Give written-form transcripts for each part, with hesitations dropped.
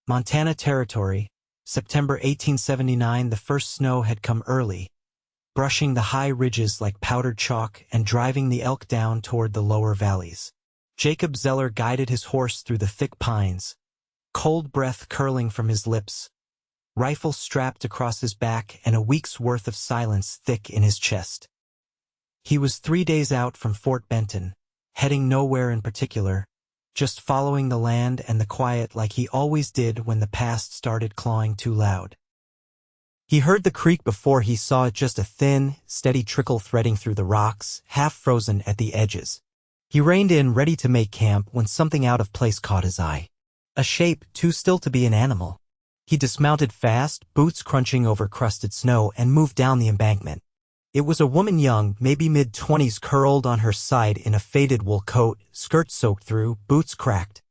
Montana Territory, September 1879. The first snow had come early, brushing the high ridges like powdered chalk and driving the elk down toward the lower valleys. Jacob Zeller guided his horse through the thick pines, cold breath curling from his lips, rifle strapped across his back and a week's worth of silence thick in his chest. He was 3 days out from Fort Benton, heading nowhere in particular, just following the land and the quiet like he always did when the past started clawing too loud. He heard the creek before he saw it, just a thin, steady trickle threading through the rocks, half frozen at the edges. He reined in, ready to make camp, when something out of place caught his eye. A shape too still to be an animal. He dismounted fast, boots crunching over crusted snow, and moved down the embankment. It was a woman, young, maybe mid-20s, curled on her side in a faded wool coat, skirt soaked through, boots cracked.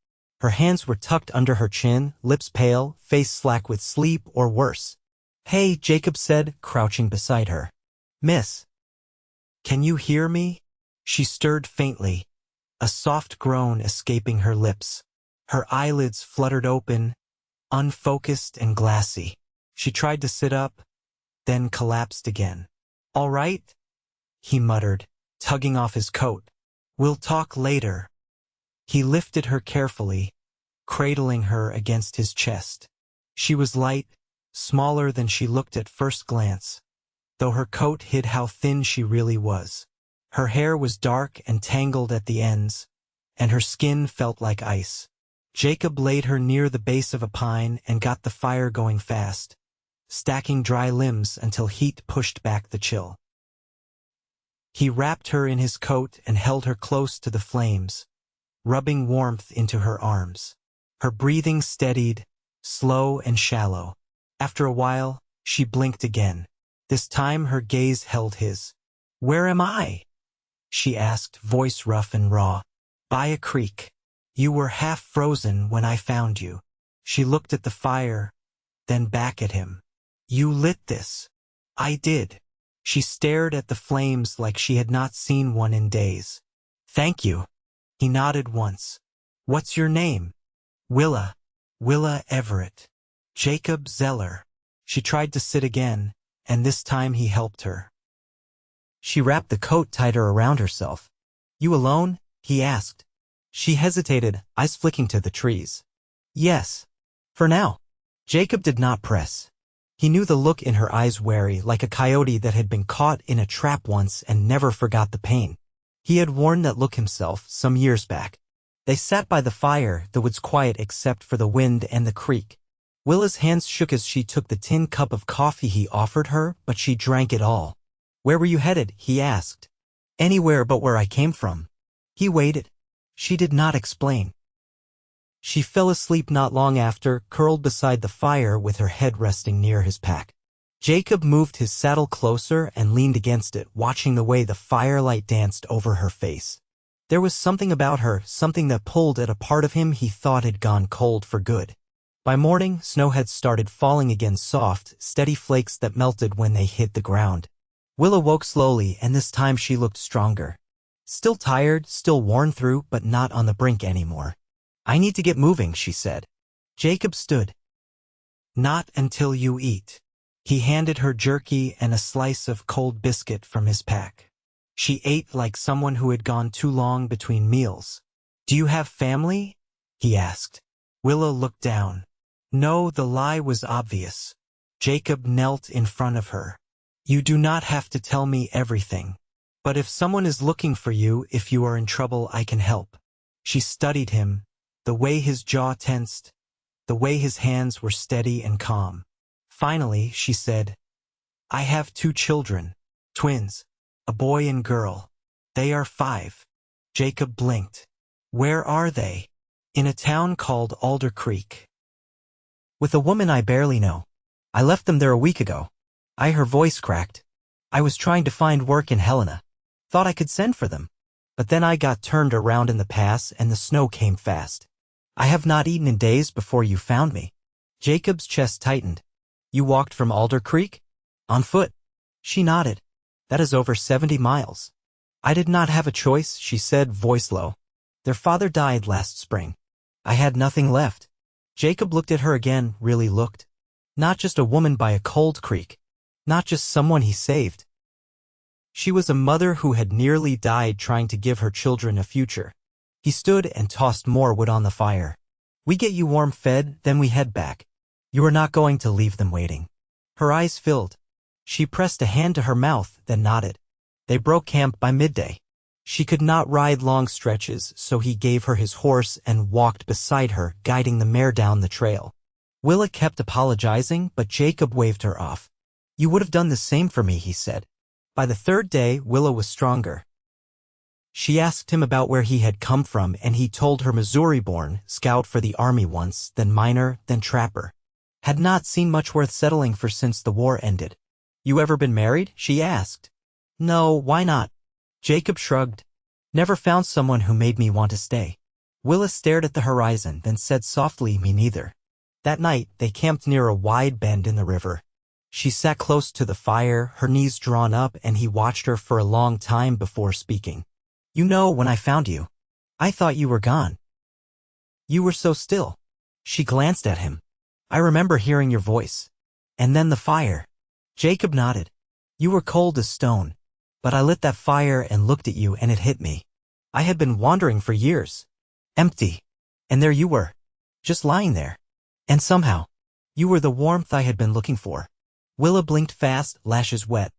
Her hands were tucked under her chin, lips pale, face slack with sleep or worse. "Hey," Jacob said, crouching beside her. "Miss, can you hear me?" She stirred faintly, a soft groan escaping her lips. Her eyelids fluttered open, unfocused and glassy. She tried to sit up, then collapsed again. "All right?" he muttered, tugging off his coat. "We'll talk later." He lifted her carefully, cradling her against his chest. She was light, smaller than she looked at first glance, though her coat hid how thin she really was. Her hair was dark and tangled at the ends, and her skin felt like ice. Jacob laid her near the base of a pine and got the fire going fast, stacking dry limbs until heat pushed back the chill. He wrapped her in his coat and held her close to the flames, rubbing warmth into her arms. Her breathing steadied, slow and shallow. After a while, she blinked again. This time her gaze held his. "Where am I?" she asked, voice rough and raw. "By a creek. You were half frozen when I found you." She looked at the fire, then back at him. "You lit this." "I did." She stared at the flames like she had not seen one in days. "Thank you." He nodded once. "What's your name?" "Willa. Willa Everett." "Jacob Zeller." She tried to sit again, and this time he helped her. She wrapped the coat tighter around herself. "You alone?" he asked. She hesitated, eyes flicking to the trees. "Yes. For now." Jacob did not press. He knew the look in her eyes, wary, like a coyote that had been caught in a trap once and never forgot the pain. He had worn that look himself some years back. They sat by the fire, the woods quiet except for the wind and the creek. Willa's hands shook as she took the tin cup of coffee he offered her, but she drank it all. "Where were you headed?" he asked. "Anywhere but where I came from." He waited. She did not explain. She fell asleep not long after, curled beside the fire with her head resting near his pack. Jacob moved his saddle closer and leaned against it, watching the way the firelight danced over her face. There was something about her, something that pulled at a part of him he thought had gone cold for good. By morning, snow had started falling again, soft, steady flakes that melted when they hit the ground. Willa woke slowly, and this time she looked stronger. Still tired, still worn through, but not on the brink anymore. "I need to get moving," she said. Jacob stood. "Not until you eat." He handed her jerky and a slice of cold biscuit from his pack. She ate like someone who had gone too long between meals. "Do you have family?" he asked. Willa looked down. No, the lie was obvious. Jacob knelt in front of her. "You do not have to tell me everything. But if someone is looking for you, if you are in trouble, I can help." She studied him, the way his jaw tensed, the way his hands were steady and calm. Finally, she said, "I have 2 children, twins, a boy and girl. They are 5. Jacob blinked. "Where are they?" "In a town called Alder Creek. With a woman I barely know. I left them there a week ago." Her voice cracked. "I was trying to find work in Helena. Thought I could send for them. But then I got turned around in the pass and the snow came fast. I have not eaten in days before you found me." Jacob's chest tightened. "You walked from Alder Creek?" "On foot." She nodded. "That is over 70 miles. "I did not have a choice," she said, voice low. "Their father died last spring. I had nothing left. Jacob looked at her again, really looked. Not just a woman by a cold creek. Not just someone he saved. She was a mother who had nearly died trying to give her children a future. He stood and tossed more wood on the fire. We get you warm fed, then we head back. You are not going to leave them waiting. Her eyes filled. She pressed a hand to her mouth, then nodded. They broke camp by midday. She could not ride long stretches, so he gave her his horse and walked beside her, guiding the mare down the trail. Willa kept apologizing, but Jacob waved her off. You would have done the same for me, he said. By the third day, Willa was stronger. She asked him about where he had come from, and he told her Missouri-born, scout for the army once, then miner, then trapper. Had not seen much worth settling for since the war ended. You ever been married? She asked. No, why not? Jacob shrugged. Never found someone who made me want to stay. Willa stared at the horizon, then said softly, me neither. That night, they camped near a wide bend in the river. She sat close to the fire, her knees drawn up, and he watched her for a long time before speaking. You know, when I found you, I thought you were gone. You were so still. She glanced at him. I remember hearing your voice. And then the fire. Jacob nodded. You were cold as stone. But I lit that fire and looked at you and it hit me. I had been wandering for years. Empty. And there you were. Just lying there. And somehow, you were the warmth I had been looking for. Willa blinked fast, lashes wet.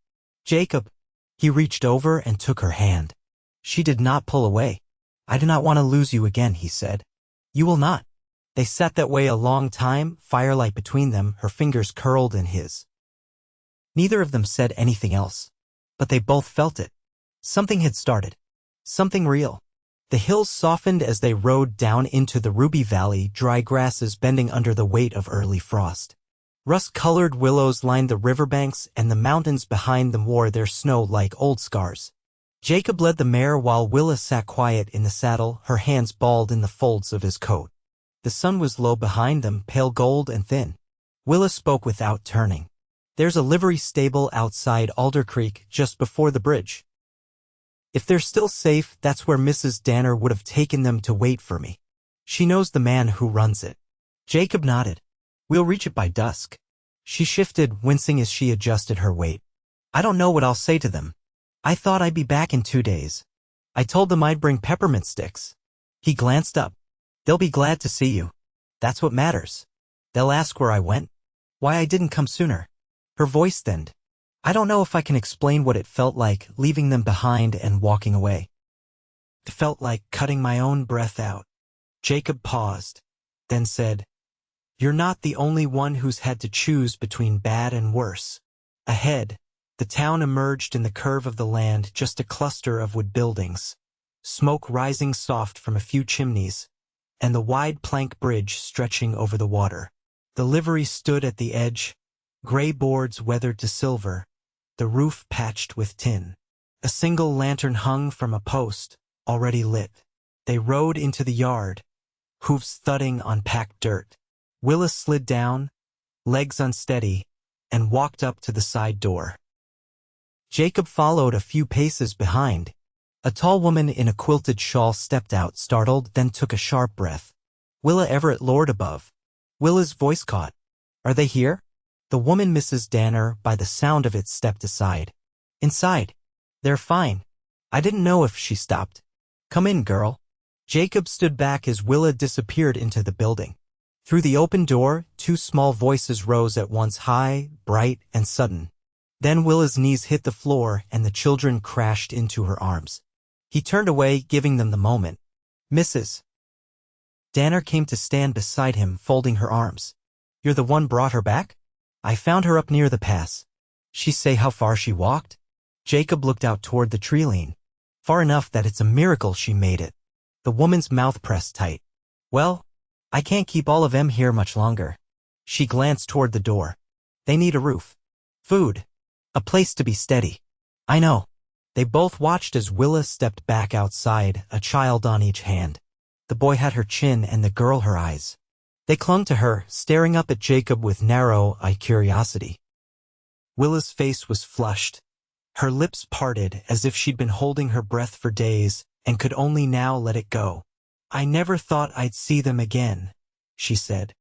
Jacob. He reached over and took her hand. She did not pull away. I do not want to lose you again, he said. You will not. They sat that way a long time, firelight between them, her fingers curled in his. Neither of them said anything else. But they both felt it. Something had started. Something real. The hills softened as they rode down into the Ruby Valley, dry grasses bending under the weight of early frost. Rust-colored willows lined the riverbanks, and the mountains behind them wore their snow like old scars. Jacob led the mare while Willa sat quiet in the saddle, her hands balled in the folds of his coat. The sun was low behind them, pale gold and thin. Willa spoke without turning. There's a livery stable outside Alder Creek, just before the bridge. If they're still safe, that's where Mrs. Danner would have taken them to wait for me. She knows the man who runs it. Jacob nodded. We'll reach it by dusk. She shifted, wincing as she adjusted her weight. I don't know what I'll say to them. I thought I'd be back in 2 days. I told them I'd bring peppermint sticks. He glanced up. They'll be glad to see you. That's what matters. They'll ask where I went. Why I didn't come sooner. Her voice thinned. I don't know if I can explain what it felt like, leaving them behind and walking away. It felt like cutting my own breath out. Jacob paused, then said, You're not the only one who's had to choose between bad and worse. Ahead, the town emerged in the curve of the land, just a cluster of wood buildings, smoke rising soft from a few chimneys, and the wide plank bridge stretching over the water. The livery stood at the edge, gray boards weathered to silver, the roof patched with tin. A single lantern hung from a post, already lit. They rode into the yard, hooves thudding on packed dirt. Willa slid down, legs unsteady, and walked up to the side door. Jacob followed a few paces behind. A tall woman in a quilted shawl stepped out, startled, then took a sharp breath. Willa Everett lowered above. Willa's voice caught. Are they here? The woman, Mrs. Danner, by the sound of it, stepped aside. Inside. They're fine. I didn't know if she stopped. Come in, girl. Jacob stood back as Willa disappeared into the building. Through the open door, 2 small voices rose at once, high, bright, and sudden. Then Willa's knees hit the floor and the children crashed into her arms. He turned away, giving them the moment. Mrs. Danner came to stand beside him, folding her arms. You're the one brought her back? I found her up near the pass. She say how far she walked? Jacob looked out toward the tree line. Far enough that it's a miracle she made it. The woman's mouth pressed tight. Well, I can't keep all of them here much longer. She glanced toward the door. They need a roof. Food. A place to be steady. I know. They both watched as Willa stepped back outside, a child on each hand. The boy had her chin and the girl her eyes. They clung to her, staring up at Jacob with narrow-eyed curiosity. Willa's face was flushed. Her lips parted as if she'd been holding her breath for days and could only now let it go. I never thought I'd see them again, she said.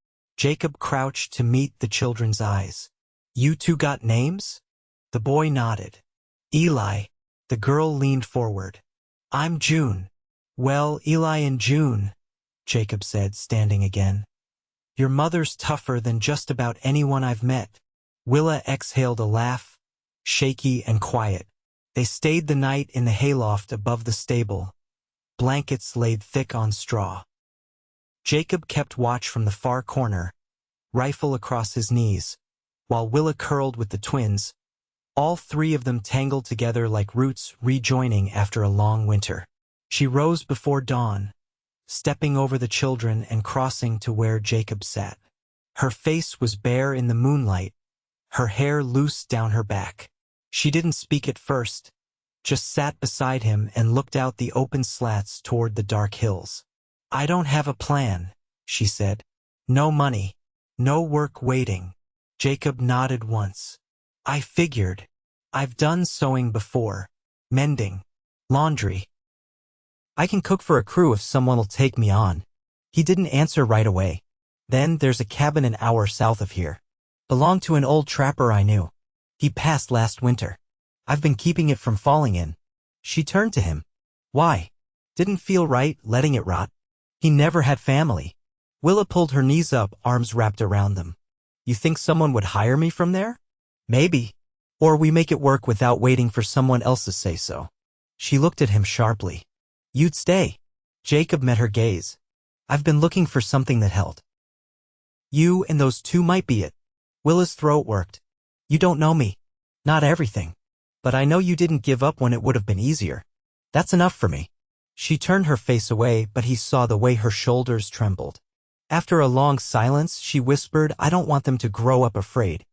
Jacob crouched to meet the children's eyes. You two got names? The boy nodded. Eli. The girl leaned forward. I'm June. Well, Eli and June, Jacob said, standing again. Your mother's tougher than just about anyone I've met. Willa exhaled a laugh, shaky and quiet. They stayed the night in the hayloft above the stable, blankets laid thick on straw. Jacob kept watch from the far corner, rifle across his knees, while Willa curled with the twins, all three of them tangled together like roots rejoining after a long winter. She rose before dawn, stepping over the children and crossing to where Jacob sat. Her face was bare in the moonlight, her hair loose down her back. She didn't speak at first, just sat beside him and looked out the open slats toward the dark hills. I don't have a plan, she said. No money, no work waiting. Jacob nodded once. I figured. I've done sewing before, mending, laundry. I can cook for a crew if someone will take me on. He didn't answer right away. Then there's a cabin an hour south of here. Belonged to an old trapper I knew. He passed last winter. I've been keeping it from falling in. She turned to him. Why? Didn't feel right letting it rot. He never had family. Willa pulled her knees up, arms wrapped around them. You think someone would hire me from there? Maybe. Or we make it work without waiting for someone else to say so. She looked at him sharply. You'd stay. Jacob met her gaze. I've been looking for something that held. You and those two might be it. Willa's throat worked. You don't know me. Not everything. But I know you didn't give up when it would have been easier. That's enough for me. She turned her face away, but he saw the way her shoulders trembled. After a long silence, she whispered, I don't want them to grow up afraid.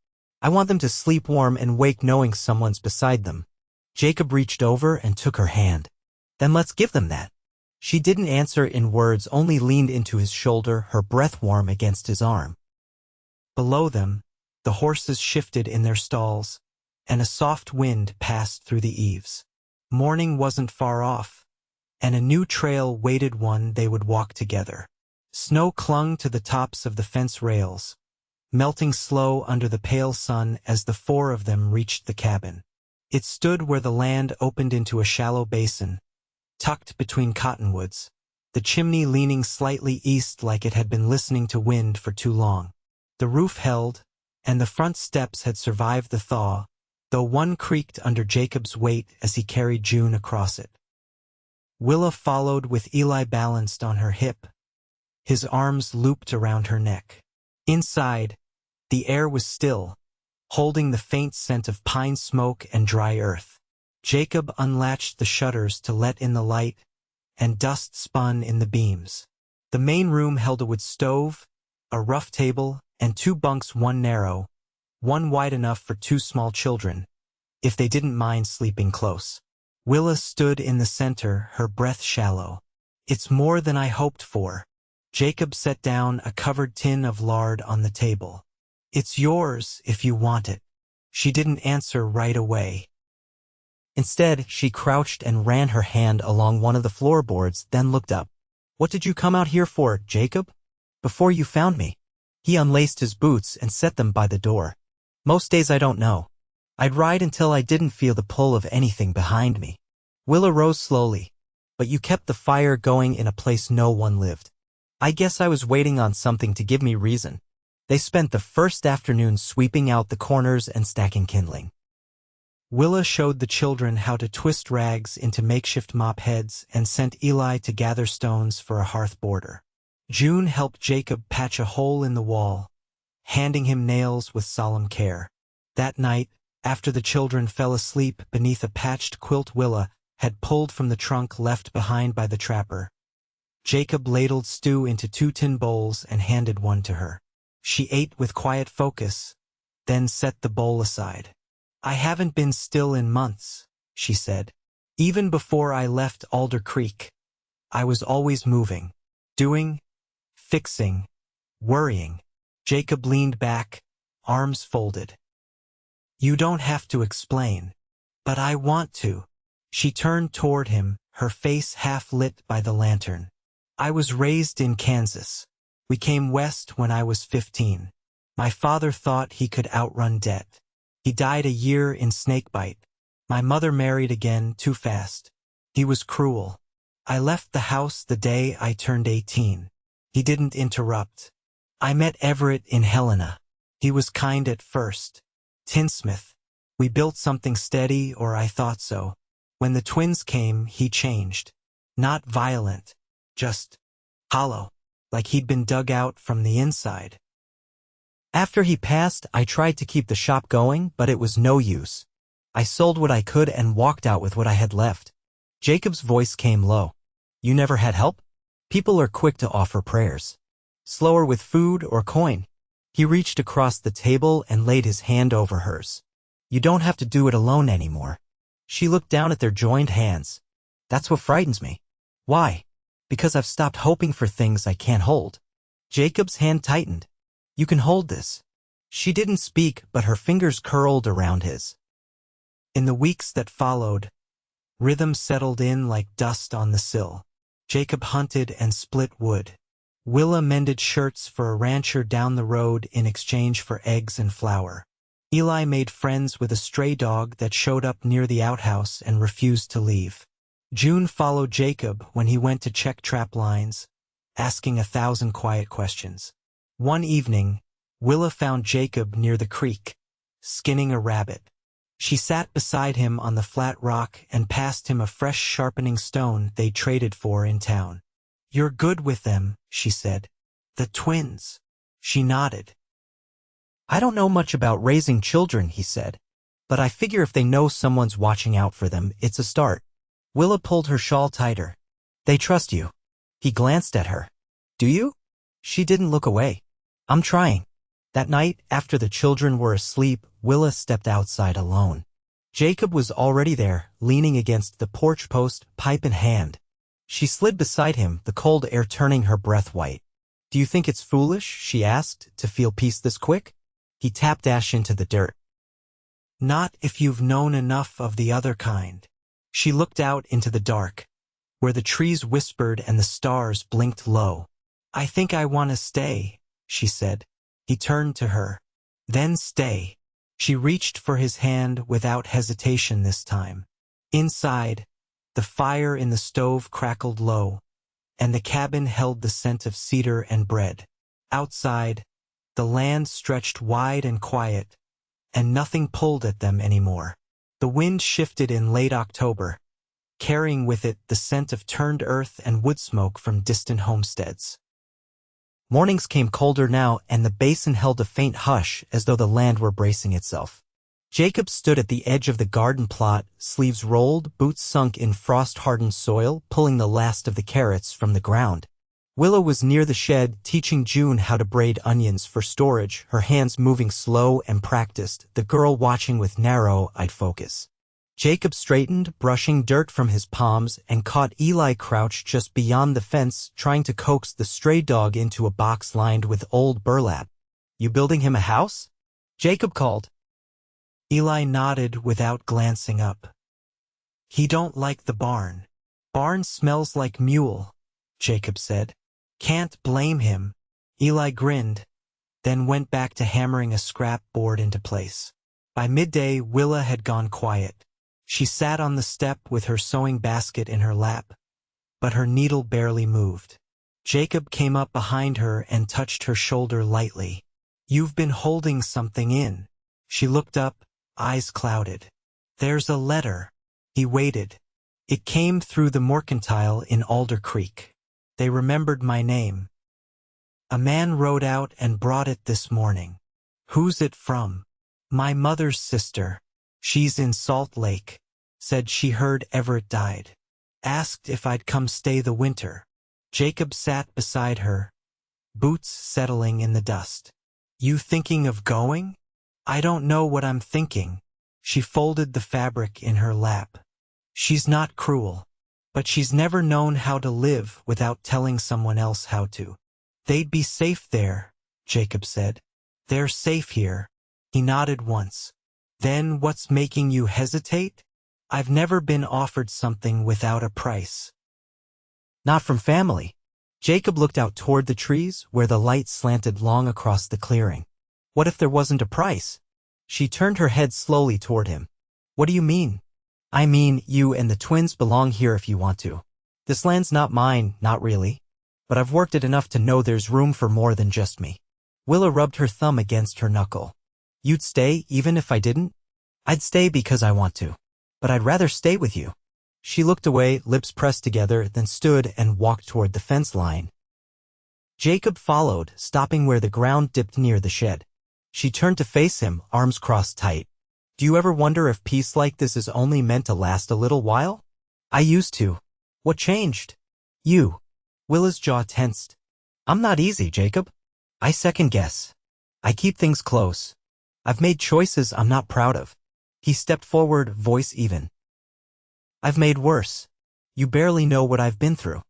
I want them to sleep warm and wake knowing someone's beside them. Jacob reached over and took her hand. Then let's give them that. She didn't answer in words, only leaned into his shoulder, her breath warm against his arm. Below them, the horses shifted in their stalls, and a soft wind passed through the eaves. Morning wasn't far off, and a new trail waited one they would walk together. Snow clung to the tops of the fence rails, melting slow under the pale sun as the four of them reached the cabin. It stood where the land opened into a shallow basin, tucked between cottonwoods, the chimney leaning slightly east like it had been listening to wind for too long. The roof held, and the front steps had survived the thaw, though one creaked under Jacob's weight as he carried June across it. Willa followed with Eli balanced on her hip, his arms looped around her neck. Inside, the air was still, holding the faint scent of pine smoke and dry earth. Jacob unlatched the shutters to let in the light, and dust spun in the beams. The main room held a wood stove, a rough table, and two bunks, one narrow, one wide enough for two small children, if they didn't mind sleeping close. Willa stood in the center, her breath shallow. It's more than I hoped for. Jacob set down a covered tin of lard on the table. It's yours if you want it. She didn't answer right away. Instead, she crouched and ran her hand along one of the floorboards, then looked up. What did you come out here for, Jacob? Before you found me. He unlaced his boots and set them by the door. Most days I don't know. I'd ride until I didn't feel the pull of anything behind me. Willa rose slowly. But you kept the fire going in a place no one lived. I guess I was waiting on something to give me reason. They spent the first afternoon sweeping out the corners and stacking kindling. Willa showed the children how to twist rags into makeshift mop heads and sent Eli to gather stones for a hearth border. June helped Jacob patch a hole in the wall, handing him nails with solemn care. That night, after the children fell asleep beneath a patched quilt Willa had pulled from the trunk left behind by the trapper, Jacob ladled stew into 2 tin bowls and handed one to her. She ate with quiet focus, then set the bowl aside. I haven't been still in months, she said. Even before I left Alder Creek, I was always moving, doing, fixing, worrying. Jacob leaned back, arms folded. You don't have to explain. But I want to. She turned toward him, her face half lit by the lantern. I was raised in Kansas. We came west when I was 15. My father thought he could outrun debt. He died a year in snakebite. My mother married again too fast. He was cruel. I left the house the day I turned 18. He didn't interrupt. I met Everett in Helena. He was kind at first. Tinsmith. We built something steady, or I thought so. When the twins came, he changed. Not violent. Just hollow. Like he'd been dug out from the inside. After he passed, I tried to keep the shop going, but it was no use. I sold what I could and walked out with what I had left. Jacob's voice came low. You never had help? People are quick to offer prayers. Slower with food or coin. He reached across the table and laid his hand over hers. You don't have to do it alone anymore. She looked down at their joined hands. That's what frightens me. Why? Because I've stopped hoping for things I can't hold. Jacob's hand tightened. You can hold this. She didn't speak, but her fingers curled around his. In the weeks that followed, rhythm settled in like dust on the sill. Jacob hunted and split wood. Willa mended shirts for a rancher down the road in exchange for eggs and flour. Eli made friends with a stray dog that showed up near the outhouse and refused to leave. June followed Jacob when he went to check trap lines, asking 1,000 quiet questions. One evening, Willa found Jacob near the creek, skinning a rabbit. She sat beside him on the flat rock and passed him a fresh sharpening stone they traded for in town. You're good with them, she said. The twins. She nodded. I don't know much about raising children, he said, but I figure if they know someone's watching out for them, it's a start. Willa pulled her shawl tighter. They trust you. He glanced at her. Do you? She didn't look away. I'm trying. That night, after the children were asleep, Willa stepped outside alone. Jacob was already there, leaning against the porch post, pipe in hand. She slid beside him, the cold air turning her breath white. Do you think it's foolish, she asked, to feel peace this quick? He tapped ash into the dirt. Not if you've known enough of the other kind. She looked out into the dark, where the trees whispered and the stars blinked low. I think I want to stay, she said. He turned to her. Then stay. She reached for his hand without hesitation this time. Inside, the fire in the stove crackled low, and the cabin held the scent of cedar and bread. Outside, the land stretched wide and quiet, and nothing pulled at them anymore. The wind shifted in late October, carrying with it the scent of turned earth and wood smoke from distant homesteads. Mornings came colder now, and the basin held a faint hush as though the land were bracing itself. Jacob stood at the edge of the garden plot, sleeves rolled, boots sunk in frost-hardened soil, pulling the last of the carrots from the ground. Willa was near the shed, teaching June how to braid onions for storage, her hands moving slow and practiced, the girl watching with narrow-eyed focus. Jacob straightened, brushing dirt from his palms, and caught Eli crouched just beyond the fence, trying to coax the stray dog into a box lined with old burlap. You building him a house? Jacob called. Eli nodded without glancing up. He don't like the barn. Barn smells like mule, Jacob said. Can't blame him. Eli grinned, then went back to hammering a scrap board into place. By midday, Willa had gone quiet. She sat on the step with her sewing basket in her lap, but her needle barely moved. Jacob came up behind her and touched her shoulder lightly. You've been holding something in. She looked up, eyes clouded. There's a letter. He waited. It came through the mercantile in Alder Creek. They remembered my name. A man rode out and brought it this morning. Who's it from? My mother's sister. She's in Salt Lake. Said she heard Everett died. Asked if I'd come stay the winter. Jacob sat beside her, boots settling in the dust. You thinking of going? I don't know what I'm thinking. She folded the fabric in her lap. She's not cruel, but she's never known how to live without telling someone else how to. They'd be safe there, Jacob said. They're safe here. He nodded once. Then what's making you hesitate? I've never been offered something without a price. Not from family. Jacob looked out toward the trees, where the light slanted long across the clearing. What if there wasn't a price? She turned her head slowly toward him. What do you mean? I mean, you and the twins belong here if you want to. This land's not mine, not really. But I've worked it enough to know there's room for more than just me. Willa rubbed her thumb against her knuckle. You'd stay, even if I didn't? I'd stay because I want to. But I'd rather stay with you. She looked away, lips pressed together, then stood and walked toward the fence line. Jacob followed, stopping where the ground dipped near the shed. She turned to face him, arms crossed tight. Do you ever wonder if peace like this is only meant to last a little while? I used to. What changed? You. Willa's jaw tensed. I'm not easy, Jacob. I second guess. I keep things close. I've made choices I'm not proud of. He stepped forward, voice even. I've made worse. You barely know what I've been through.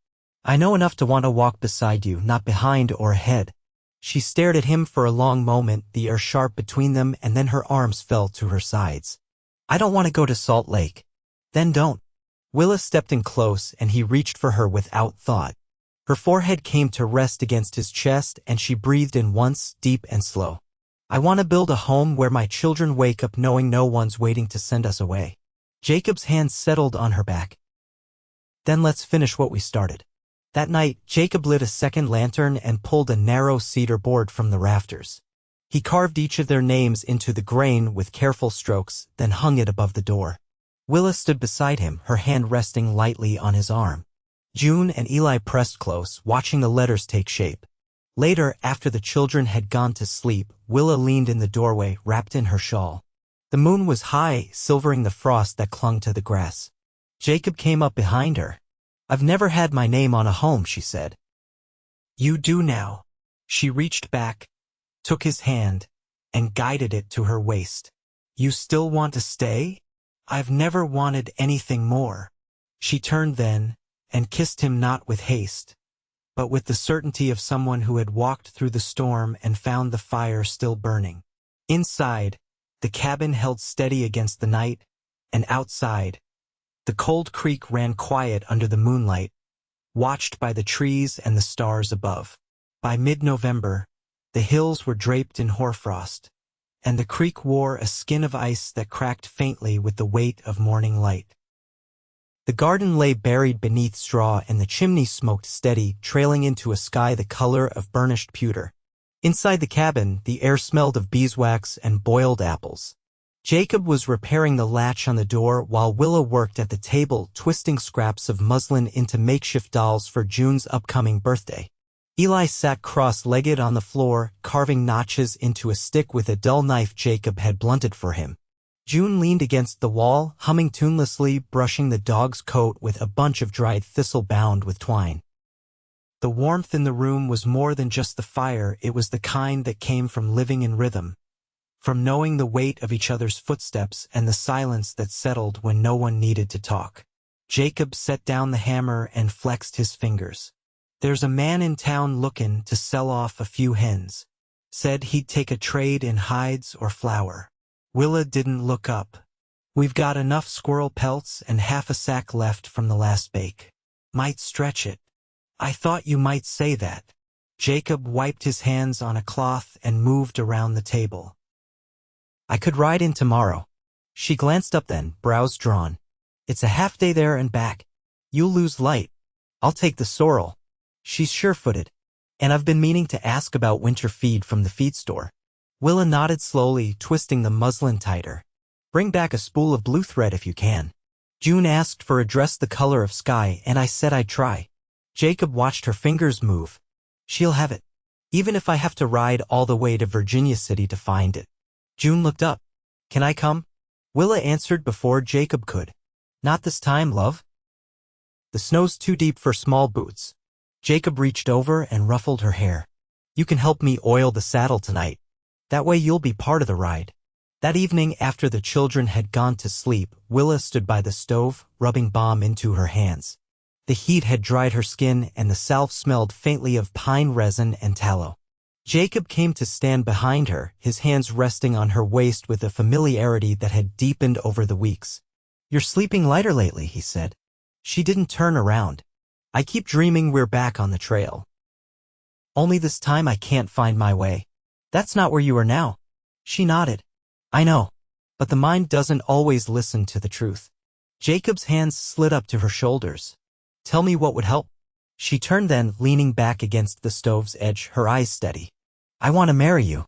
I know enough to want to walk beside you, not behind or ahead. She stared at him for a long moment, the air sharp between them, and then her arms fell to her sides. I don't want to go to Salt Lake. Then don't. Willa stepped in close, and he reached for her without thought. Her forehead came to rest against his chest, and she breathed in once, deep and slow. I want to build a home where my children wake up knowing no one's waiting to send us away. Jacob's hand settled on her back. Then let's finish what we started. That night, Jacob lit a second lantern and pulled a narrow cedar board from the rafters. He carved each of their names into the grain with careful strokes, then hung it above the door. Willa stood beside him, her hand resting lightly on his arm. June and Eli pressed close, watching the letters take shape. Later, after the children had gone to sleep, Willa leaned in the doorway, wrapped in her shawl. The moon was high, silvering the frost that clung to the grass. Jacob came up behind her. I've never had my name on a home, she said. You do now. She reached back, took his hand, and guided it to her waist. You still want to stay? I've never wanted anything more. She turned then, and kissed him not with haste, but with the certainty of someone who had walked through the storm and found the fire still burning. Inside, the cabin held steady against the night, and outside, the cold creek ran quiet under the moonlight, watched by the trees and the stars above. By mid-November, the hills were draped in hoarfrost, and the creek wore a skin of ice that cracked faintly with the weight of morning light. The garden lay buried beneath straw, and the chimney smoked steady, trailing into a sky the color of burnished pewter. Inside the cabin, the air smelled of beeswax and boiled apples. Jacob was repairing the latch on the door while Willa worked at the table, twisting scraps of muslin into makeshift dolls for June's upcoming birthday. Eli sat cross-legged on the floor, carving notches into a stick with a dull knife Jacob had blunted for him. June leaned against the wall, humming tunelessly, brushing the dog's coat with a bunch of dried thistle bound with twine. The warmth in the room was more than just the fire, it was the kind that came from living in rhythm, from knowing the weight of each other's footsteps and the silence that settled when no one needed to talk. Jacob set down the hammer and flexed his fingers. There's a man in town lookin' to sell off a few hens. Said he'd take a trade in hides or flour. Willa didn't look up. We've got enough squirrel pelts and half a sack left from the last bake. Might stretch it. I thought you might say that. Jacob wiped his hands on a cloth and moved around the table. I could ride in tomorrow. She glanced up then, brows drawn. It's a half day there and back. You'll lose light. I'll take the sorrel. She's sure-footed. And I've been meaning to ask about winter feed from the feed store. Willa nodded slowly, twisting the muslin tighter. Bring back a spool of blue thread if you can. June asked for a dress the color of sky, and I said I'd try. Jacob watched her fingers move. She'll have it. Even if I have to ride all the way to Virginia City to find it. June looked up. Can I come? Willa answered before Jacob could. Not this time, love. The snow's too deep for small boots. Jacob reached over and ruffled her hair. You can help me oil the saddle tonight. That way you'll be part of the ride. That evening, after the children had gone to sleep, Willa stood by the stove, rubbing balm into her hands. The heat had dried her skin, and the salve smelled faintly of pine resin and tallow. Jacob came to stand behind her, his hands resting on her waist with a familiarity that had deepened over the weeks. You're sleeping lighter lately, he said. She didn't turn around. I keep dreaming we're back on the trail. Only this time I can't find my way. That's not where you are now. She nodded. I know. But the mind doesn't always listen to the truth. Jacob's hands slid up to her shoulders. Tell me what would help. She turned then, leaning back against the stove's edge, her eyes steady. I want to marry you.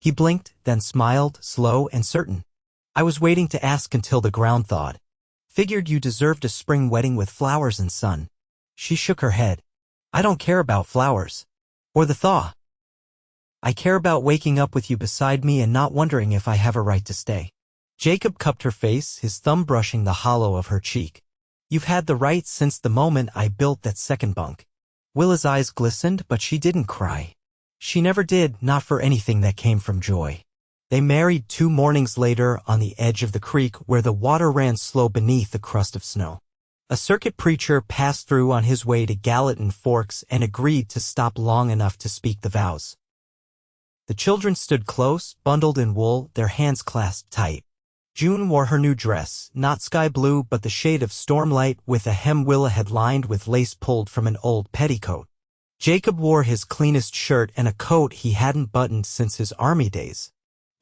He blinked, then smiled, slow and certain. I was waiting to ask until the ground thawed. Figured you deserved a spring wedding with flowers and sun. She shook her head. I don't care about flowers. Or the thaw. I care about waking up with you beside me and not wondering if I have a right to stay. Jacob cupped her face, his thumb brushing the hollow of her cheek. You've had the right since the moment I built that second bunk. Willa's eyes glistened, but she didn't cry. She never did, not for anything that came from joy. They married 2 mornings later on the edge of the creek where the water ran slow beneath a crust of snow. A circuit preacher passed through on his way to Gallatin Forks and agreed to stop long enough to speak the vows. The children stood close, bundled in wool, their hands clasped tight. June wore her new dress, not sky blue but the shade of stormlight, with a hem Willa had lined with lace pulled from an old petticoat. Jacob wore his cleanest shirt and a coat he hadn't buttoned since his army days.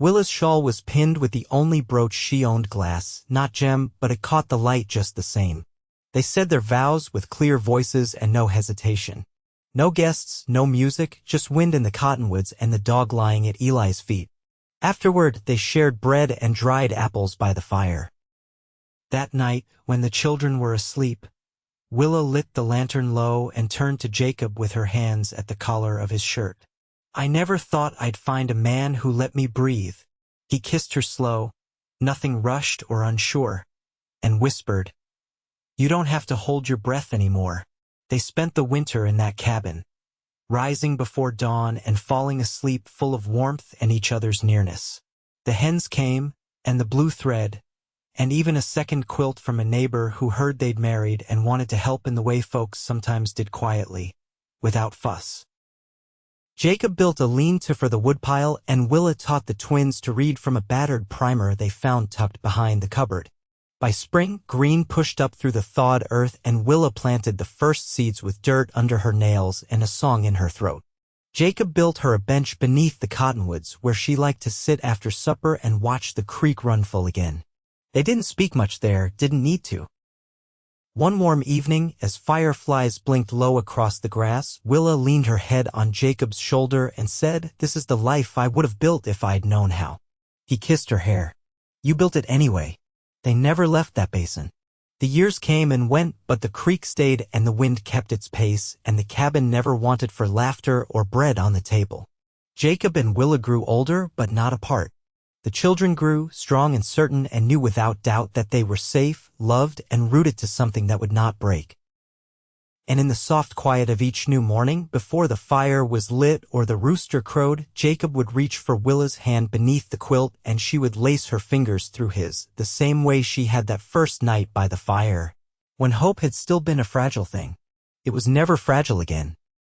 Willa's shawl was pinned with the only brooch she owned, glass, not gem, but it caught the light just the same. They said their vows with clear voices and no hesitation. No guests, no music, just wind in the cottonwoods and the dog lying at Eli's feet. Afterward, they shared bread and dried apples by the fire. That night, when the children were asleep, Willa lit the lantern low and turned to Jacob with her hands at the collar of his shirt. I never thought I'd find a man who let me breathe. He kissed her slow, nothing rushed or unsure, and whispered, You don't have to hold your breath anymore. They spent the winter in that cabin, rising before dawn and falling asleep full of warmth and each other's nearness. The hens came, and the blue thread, and even a second quilt from a neighbor who heard they'd married and wanted to help in the way folks sometimes did quietly, without fuss. Jacob built a lean-to for the woodpile, and Willa taught the twins to read from a battered primer they found tucked behind the cupboard. By spring, green pushed up through the thawed earth, and Willa planted the first seeds with dirt under her nails and a song in her throat. Jacob built her a bench beneath the cottonwoods where she liked to sit after supper and watch the creek run full again. They didn't speak much there, didn't need to. One warm evening, as fireflies blinked low across the grass, Willa leaned her head on Jacob's shoulder and said, This is the life I would have built if I'd known how. He kissed her hair. You built it anyway. They never left that basin. The years came and went, but the creek stayed and the wind kept its pace, and the cabin never wanted for laughter or bread on the table. Jacob and Willa grew older, but not apart. The children grew, strong and certain, and knew without doubt that they were safe, loved, and rooted to something that would not break. And in the soft quiet of each new morning, before the fire was lit or the rooster crowed, Jacob would reach for Willa's hand beneath the quilt and she would lace her fingers through his, the same way she had that first night by the fire, when hope had still been a fragile thing. It was never fragile again.